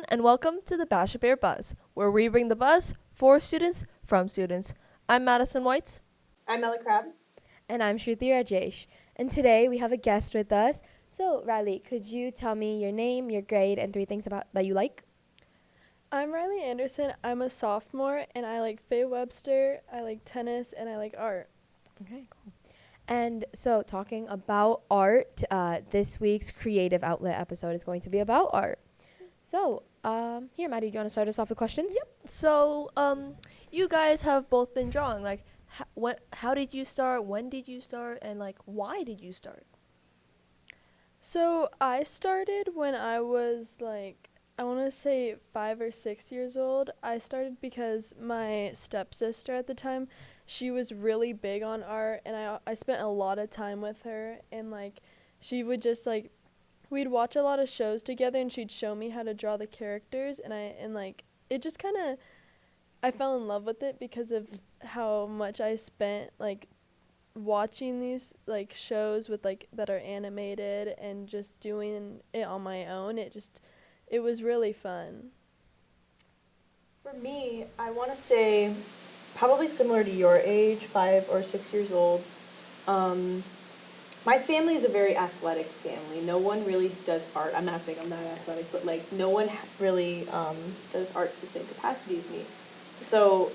and welcome to the Basha Bear Buzz, where we bring the buzz for students from students. I'm Madison Whites. I'm Ella Crab. And I'm Shruti Rajesh. And today we have a guest with us. So, Rylee, could you tell me your name, your grade, and 3 things about that you like? I'm Rylee Anderson. I'm a sophomore, and I like Faye Webster, I like tennis, and I like art. Okay, cool. And so, talking about art, this week's creative outlet episode is going to be about art. So, here, Maddie, do you want to start us off with questions? Yep. So, you guys have both been drawing. Like, how did you start? When did you start? And like, why did you start? So I started when I was like, I want to say 5 or 6 years old. I started because my stepsister at the time, she was really big on art, and I spent a lot of time with her, and like, she would just like, we'd watch a lot of shows together, and she'd show me how to draw the characters, and like, it just kind of, I fell in love with it because of how much I spent like watching these like shows with like that are animated and just doing it on my own. It was really fun. For me, I want to say probably similar to your age, 5 or 6 years old. My family is a very athletic family. No one really does art. I'm not saying I'm not athletic, but like no one really does art to the same capacity as me. So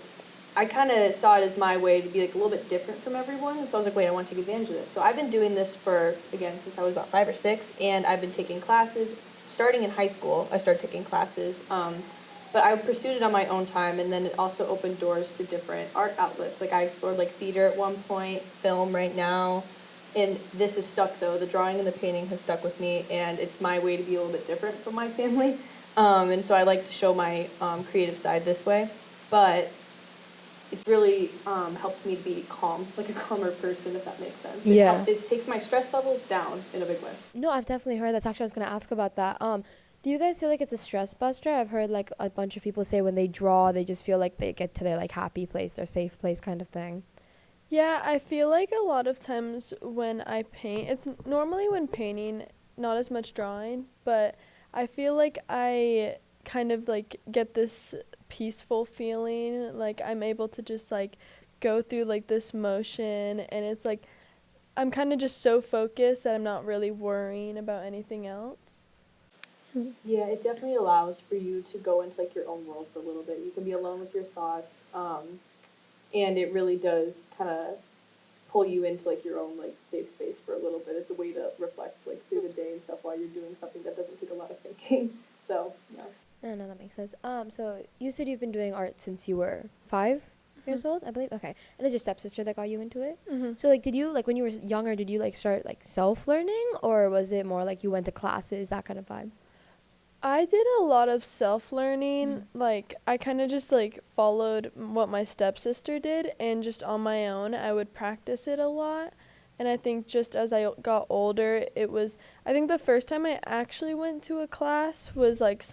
I kind of saw it as my way to be like a little bit different from everyone. And so I was like, wait, I want to take advantage of this. So I've been doing this for, again, since I was about 5 or 6, and I've been taking classes. Starting in high school, I started taking classes. But I pursued it on my own time, and then it also opened doors to different art outlets. Like I explored like theater at one point, film right now. And this is stuck though. The drawing and the painting has stuck with me, and it's my way to be a little bit different from my family. And so I like to show my creative side this way. But it's really helped me to be calm, like a calmer person, if that makes sense. Yeah. It takes my stress levels down in a big way. No, I've definitely heard. That's actually, I was going to ask about that. Do you guys feel like it's a stress buster? I've heard like a bunch of people say when they draw, they just feel like they get to their like happy place, their safe place kind of thing. Yeah, I feel like a lot of times when I paint, it's normally when painting, not as much drawing, but I feel like I kind of like get this peaceful feeling, like I'm able to just like go through like this motion, and it's like I'm kind of just so focused that I'm not really worrying about anything else. Yeah, it definitely allows for you to go into like your own world for a little bit. You can be alone with your thoughts, and it really does kind of pull you into like your own like safe space for a little bit. It's a way to reflect like through the day and stuff while you're doing something that doesn't take a lot of thinking. So yeah. No, that makes sense. So you said you've been doing art since you were 5 years old, I believe. Okay, and it's your stepsister that got you into it. Mm-hmm. So like, did you like when you were younger? Did you like start like self-learning, or was it more like you went to classes, that kind of vibe? I did a lot of self-learning. Like, I kind of just, like, followed what my stepsister did, and just on my own, I would practice it a lot. And I think just as I got older, I think the first time I actually went to a class was, like,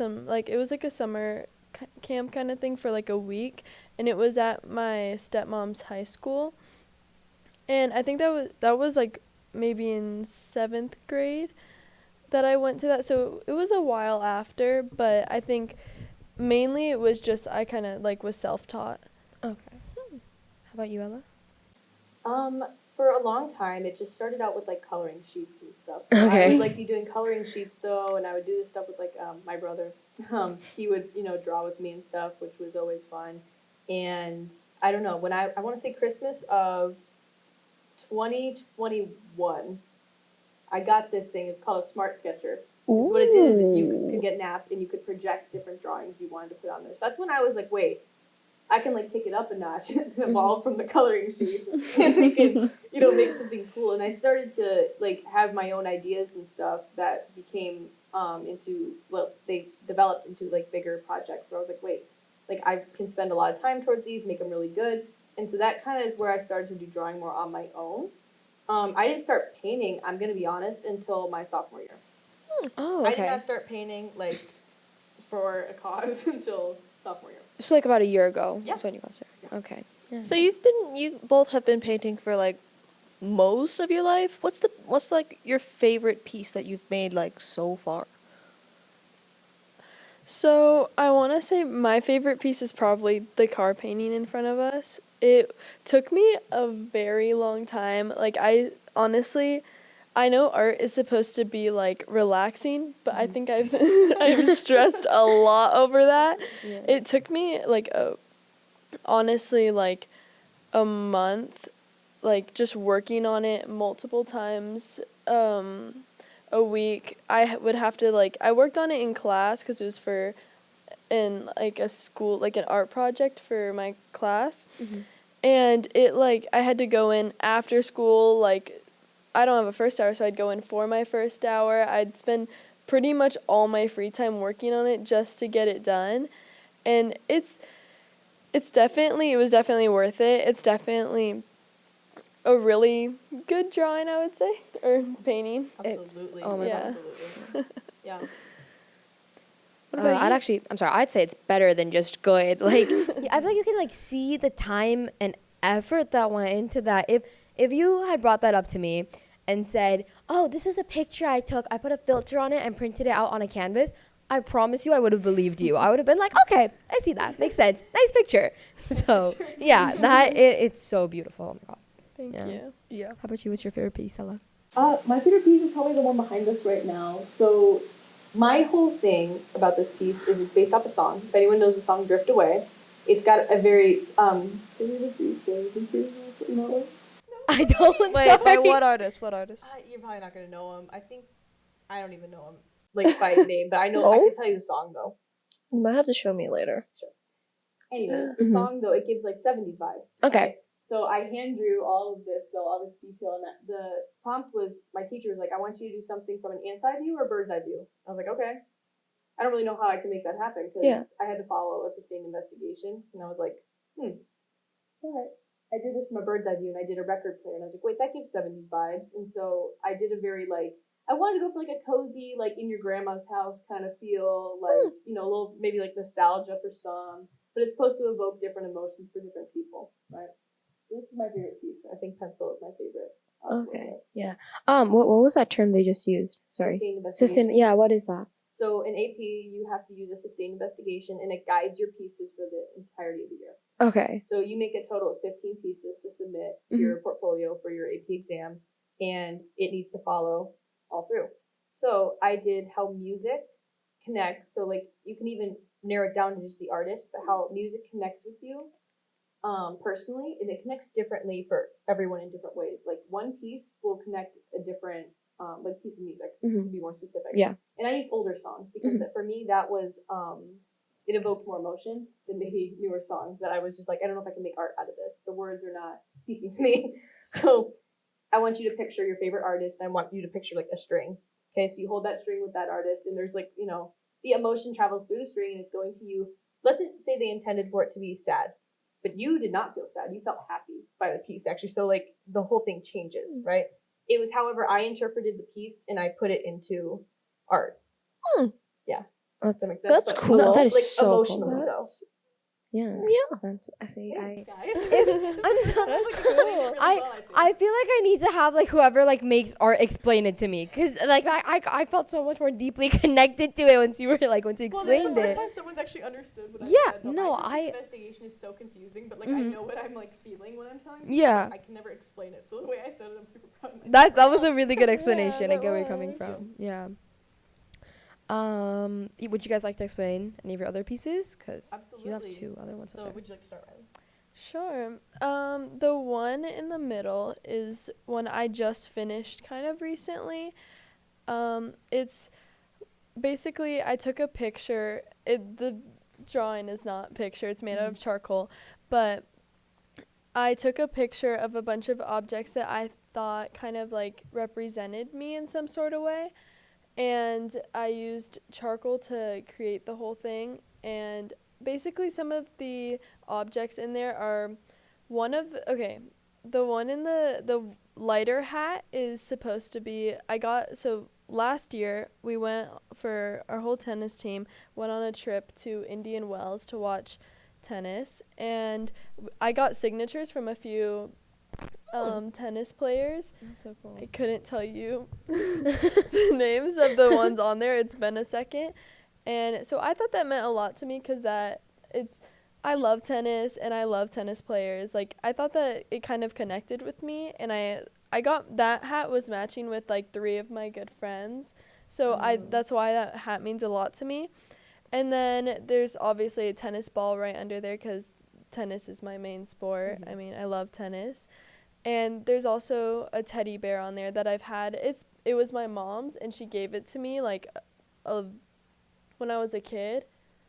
it was, like, a summer camp kind of thing for, like, a week, and it was at my stepmom's high school. And I think that was, like, maybe in 7th grade that I went to that, so it was a while after, but I think mainly it was just I kind of like was self-taught. Okay. How about you, Ella? For a long time, it just started out with like coloring sheets and stuff. Okay. I would like be doing coloring sheets though, and I would do this stuff with like my brother. He would draw with me and stuff, which was always fun. And I don't know, when I want to say Christmas of 2021. I got this thing. It's called a Smart Sketcher. What it did is you could get an app and you could project different drawings you wanted to put on there. So that's when I was like, wait, I can like take it up a notch and evolve from the coloring sheets and we can, make something cool. And I started to like have my own ideas and stuff that became they developed into like bigger projects where I was like, wait, like I can spend a lot of time towards these, make them really good. And so that kind of is where I started to do drawing more on my own. I didn't start painting, I'm going to be honest, until my sophomore year. Oh, okay. I did not start painting, like, for a cause until sophomore year. So like about a year ago. Yeah. That's when you got started. Yeah. Okay. Yeah. So you both have been painting for like most of your life. What's like your favorite piece that you've made like so far? So I want to say my favorite piece is probably the car painting in front of us. It took me a very long time. Like I honestly, I know art is supposed to be like relaxing, but I think I've I've stressed a lot over that. Yeah. It took me like honestly like a month, like just working on it multiple times a week. Would have to like I worked on it in class because it was for in like a school, like an art project for my class. Mhm. And it like I had to go in after school, like I don't have a first hour, so I'd go in for my first hour. I'd spend pretty much all my free time working on it just to get it done. And it was definitely worth it. It's definitely a really good drawing, I would say, or painting. Absolutely. oh my God. Absolutely. Yeah. I'd say it's better than just good. Like, yeah, I feel like you can like see the time and effort that went into that. If you had brought that up to me and said, "Oh, this is a picture I took. I put a filter on it and printed it out on a canvas," I promise you, I would have believed you. I would have been like, "Okay, I see that. Makes sense. Nice picture." So yeah, it's so beautiful. Oh my God. Thank Yeah. you. Yeah. How about you? What's your favorite piece, Ella? My favorite piece is probably the one behind us right now. So my whole thing about this piece is it's based off a song. If anyone knows the song Drift Away, it's got a very I don't. Wait, sorry. what artist? What artist? You're probably not gonna know him. I don't even know him like by name, but I know I Oh? can tell you the song though. You might have to show me later. Anyways, the Mhm. song though, it gives like 70s vibes. Okay. So I hand drew all of this though, all this detail, and the prompt was my teacher was like, I want you to do something from an ant's eye view or bird's eye view. I was like, okay. I don't really know how I can make that happen because Yeah. I had to follow a sustained investigation, and I was like, all right. I did this from a bird's eye view, and I did a record player, and I was like, wait, that gives 70s vibes, and so I did a very like. I wanted to go for like a cozy, like in your grandma's house kind of feel, like a little maybe like nostalgia for some, but it's supposed to evoke different emotions for different people, right? So this is my favorite piece. I think pencil is my favorite. Okay. Yeah. What was that term they just used? Sorry. Sustained investigation. System. Yeah. What is that? So in AP, you have to use a sustained investigation, and it guides your pieces for the entirety of the year. Okay. So you make a total of 15 pieces to submit to your portfolio for your AP exam, and it needs to follow all through. So I did how music connects. So like you can even narrow it down to just the artist, but how music connects with you personally, and it connects differently for everyone in different ways. Like one piece will connect a different like piece of music to be more specific. Yeah. And I use older songs because for me that was it evoked more emotion than maybe newer songs that I was just like, I don't know if I can make art out of this. The words are not speaking to me. So I want you to picture your favorite artist, and I want you to picture like a string. Okay, so you hold that string with that artist, and there's like, the emotion travels through the string and it's going to you. Let's say they intended for it to be sad, but you did not feel sad. You felt happy by the piece, actually. So like the whole thing changes, right? It was however I interpreted the piece, and I put it into art. Yeah. That's cool. No, that is like so emotionally cool. though. Yeah. Yeah. That's, I see. Thanks, guys. I feel like I need to have like whoever like makes art explain it to me, because like I felt so much more deeply connected to it once you explained the first it. time someone's actually understood what Yeah, I said. no, my I- investigation is so confusing, but like I know what I'm like feeling when I'm telling you. Yeah. I can never explain it. So the way I said it, I'm super proud of myself. That was a really good explanation. I that get where you're coming was. from. Yeah. Would you guys like to explain any of your other pieces? Because you have Absolutely. 2 other ones So up there. would you like to start, Rylee? Sure. The one in the middle is one I just finished kind of recently. It's basically I took a picture. The drawing is not picture. It's made out of charcoal, but I took a picture of a bunch of objects that I thought kind of like represented me in some sort of way. And I used charcoal to create the whole thing. And basically some of the objects in there are the one in the lighter hat is supposed to be, last year we went for our whole tennis team, went on a trip to Indian Wells to watch tennis. And I got signatures from a few tennis players. That's so cool. I couldn't tell you the names of the ones on there. It's been a second. And so I thought that meant a lot to me because I love tennis and I love tennis players. Like, I thought that it kind of connected with me, and I got that hat was matching with like 3 of my good friends. So that's why that hat means a lot to me. And then there's obviously a tennis ball right under there because tennis is my main sport. I mean, I love tennis. And there's also a teddy bear on there that I've had. It was my mom's, and she gave it to me like when I was a kid.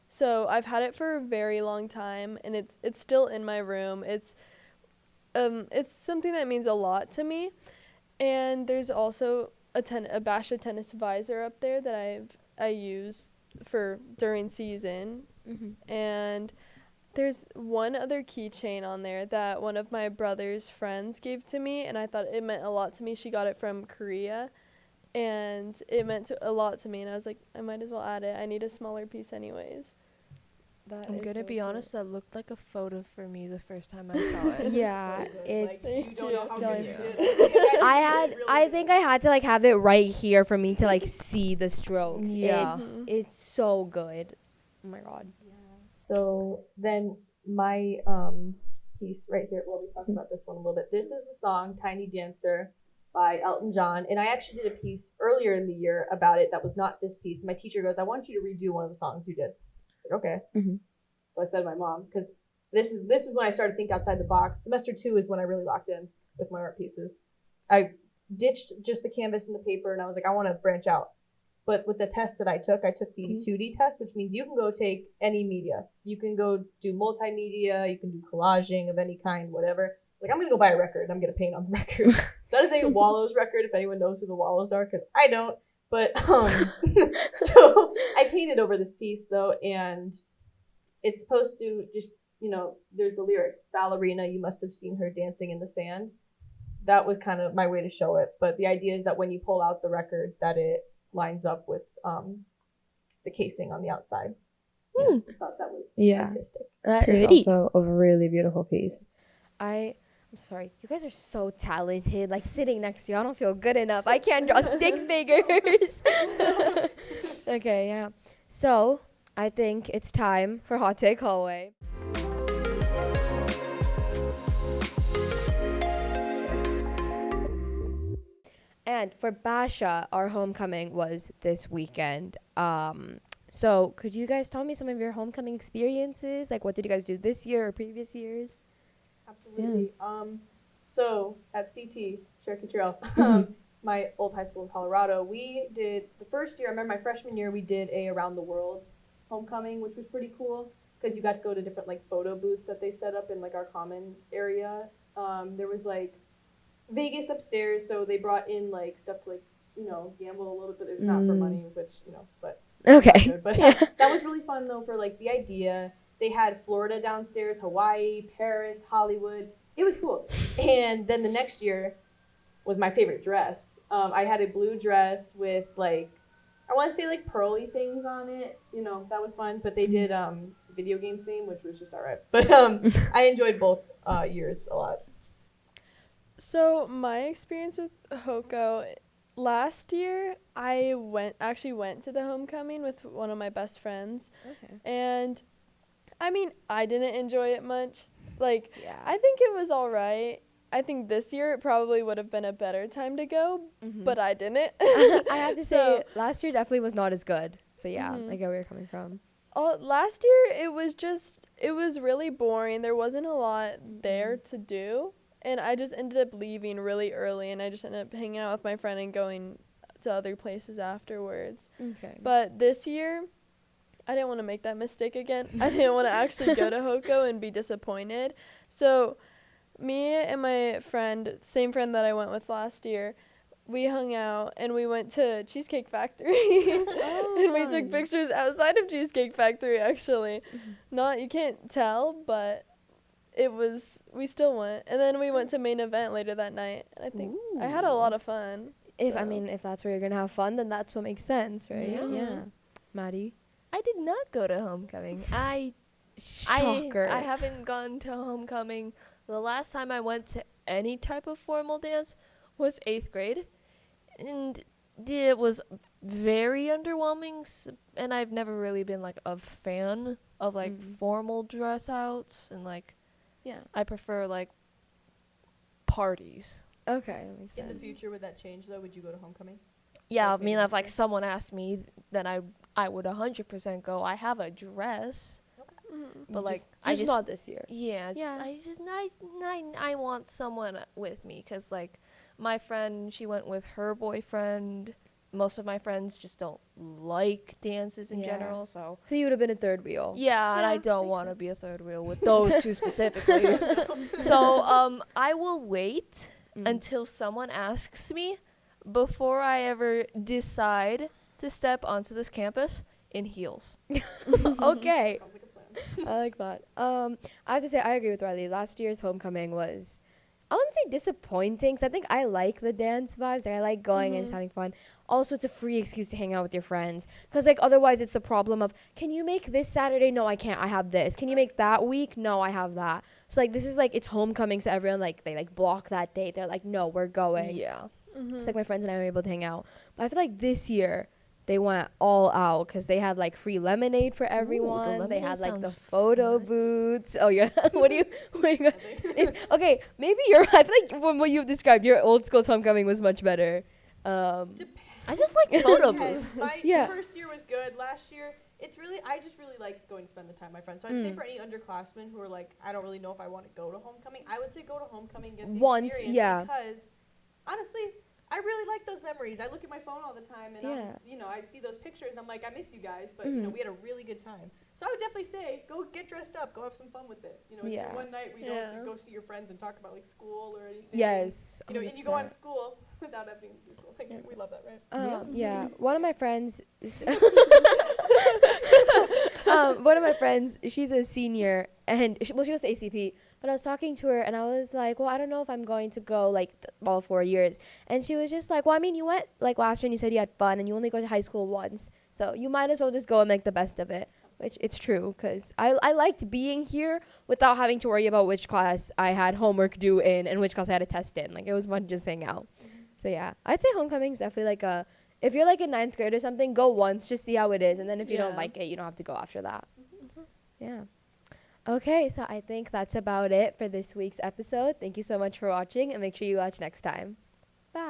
So I've had it for a very long time, and it's still in my room. It's something that means a lot to me. And there's also a Basha tennis visor up there that I use for during season. And there's one other keychain on there that one of my brother's friends gave to me, and I thought it meant a lot to me. She got it from Korea, and it meant a lot to me, and I was like, I might as well add it. I need a smaller piece anyways. I'm gonna be honest, that looked like a photo for me the first time I saw it. Yeah, So good. it's Like, you don't know how so good you good. did. I think I had to like have it right here for me to like see the strokes. Yeah. It's so good. Oh my god. So then my piece right here, well, we talked about this one a little bit. This is the song Tiny Dancer by Elton John. And I actually did a piece earlier in the year about it that was not this piece. My teacher goes, I want you to redo one of the songs you did. I was like, okay. So I said to my mom, because this is when I started to think outside the box. Semester 2 is when I really locked in with my art pieces. I ditched just the canvas and the paper, and I was like, I want to branch out. But with the test that I took the 2D test, which means you can go take any media. You can go do multimedia, you can do collaging of any kind, whatever. Like, I'm going to go buy a record, and I'm going to paint on the record. That is a Wallows record, if anyone knows who the Wallows are, because I don't. But, so I painted over this piece, though, and it's supposed to just, there's the lyrics. Ballerina, you must have seen her dancing in the sand. That was kind of my way to show it. But the idea is that when you pull out the record, that it lines up with the casing on the outside. Yeah, I thought that was artistic. That is Pretty. also a really beautiful piece. I'm sorry, you guys are so talented. Like, sitting next to you, I don't feel good enough. I can't draw stick figures. Okay, yeah. So I think it's time for Hot Take Hallway. And for Basha, our homecoming was this weekend. So could you guys tell me some of your homecoming experiences? Like, what did you guys do this year or previous years? Absolutely. So at CT, Cherokee Trail, my old high school in Colorado, we did the first year. I remember my freshman year, we did a around the world homecoming, which was pretty cool because you got to go to different like photo booths that they set up in like our commons area. There was like Vegas upstairs, so they brought in like stuff to like gamble a little bit. It's not for money, which but Okay. good. But that was really fun though for like the idea. They had Florida downstairs, Hawaii, Paris, Hollywood. It was cool. And then the next year was my favorite dress. I had a blue dress with like, I want to say like pearly things on it. That was fun. But they did video game theme, which was just all right. But I enjoyed both years a lot. So my experience with Hoko, last year I actually went to the homecoming with one of my best friends. Okay. And I mean, I didn't enjoy it much. Like, Yeah. I think it was all right. I think this year it probably would have been a better time to go, but I didn't. I have to say, So- last year definitely was not as good. So yeah, Mhm. I get where you're coming from. Last year it was really boring. There wasn't a lot there to do. And I just ended up leaving really early, and I just ended up hanging out with my friend and going to other places afterwards. Okay. But this year, I didn't want to make that mistake again. I didn't want to actually go to Hoko and be disappointed. So me and my friend, same friend that I went with last year, we hung out and we went to Cheesecake Factory. And we took pictures outside of Cheesecake Factory, actually. You can't tell, but we still went. And then we went to main event later that night. And I think I had a lot of fun. If so. if that's where you're gonna have fun, then that's what makes sense, right? Yeah. Maddie. I did not go to homecoming. Shocker. I haven't gone to homecoming. The last time I went to any type of formal dance was 8th grade. And it was very underwhelming, and I've never really been like a fan of like formal dress outs, and like Yeah. I prefer like parties. Okay, that makes In sense. the future, would that change though? Would you go to homecoming? Yeah, Like I mean, maybe if like next someone asked me, then I would 100% go. I have a dress, but like I just not this year. yeah, Yeah. I want someone with me, because like my friend, she went with her boyfriend. Most of my friends just don't like dances in Yeah. general, so So you would have been a third wheel. yeah, and I Yeah, don't makes want to be a sense. third wheel with those two specifically. So I will wait until someone asks me before I ever decide to step onto this campus in heels. Okay. Sounds like a plan. I like that. I have to say I agree with Rylee. Last year's homecoming was, I wouldn't say disappointing, 'cause I think I like the dance vibes. Like, I like going and just having fun. Also, it's a free excuse to hang out with your friends. 'Cause like otherwise, it's the problem of, can you make this Saturday? No, I can't. I have this. Can you make that week? No, I have that. So like this is like it's homecoming, so everyone like they like block that date. They're like, no, we're going. Yeah. It's like my friends and I were able to hang out. But I feel like this year they went all out because they had like free lemonade for everyone. They lemonade had like the sounds photo nice. booths. Oh yeah, what do you? Okay, maybe your. I feel like from what you've described, your old school's homecoming was much better. I just like photo Depends. booths. My Yeah. first year was good. Last year, I just really like going to spend the time with my friends. So I'd say for any underclassmen who are like, I don't really know if I want to go to homecoming, I would say go to homecoming, get the Once, experience. yeah. Because honestly, I really like those memories. I look at my phone all the time, and Yeah. I see those pictures, and I'm like, I miss you guys, but we had a really good time. So I would definitely say, go get dressed up, go have some fun with it. It's Yeah. your one night where you don't have Yeah. to go see your friends and talk about like school or anything. Yes. And you go on school without having to do school. Like, we love that, right? Yeah. One of my friends. One of my friends. She's a senior, and she was the ACP. But I was talking to her, and I was like, well, I don't know if I'm going to go like all 4 years. And she was just like, well, I mean, you went like last year, and you said you had fun, and you only go to high school once, so you might as well just go and make the best of it. Which it's true, because I liked being here without having to worry about which class I had homework due in and which class I had a test in. Like, it was fun to just hang out. So yeah, I'd say homecoming's definitely like a, if you're like in 9th grade or something, go once, just see how it is, and then if you don't Yeah. like it, you don't have to go after that. Yeah. Okay, so I think that's about it for this week's episode. Thank you so much for watching, and make sure you watch next time. Bye.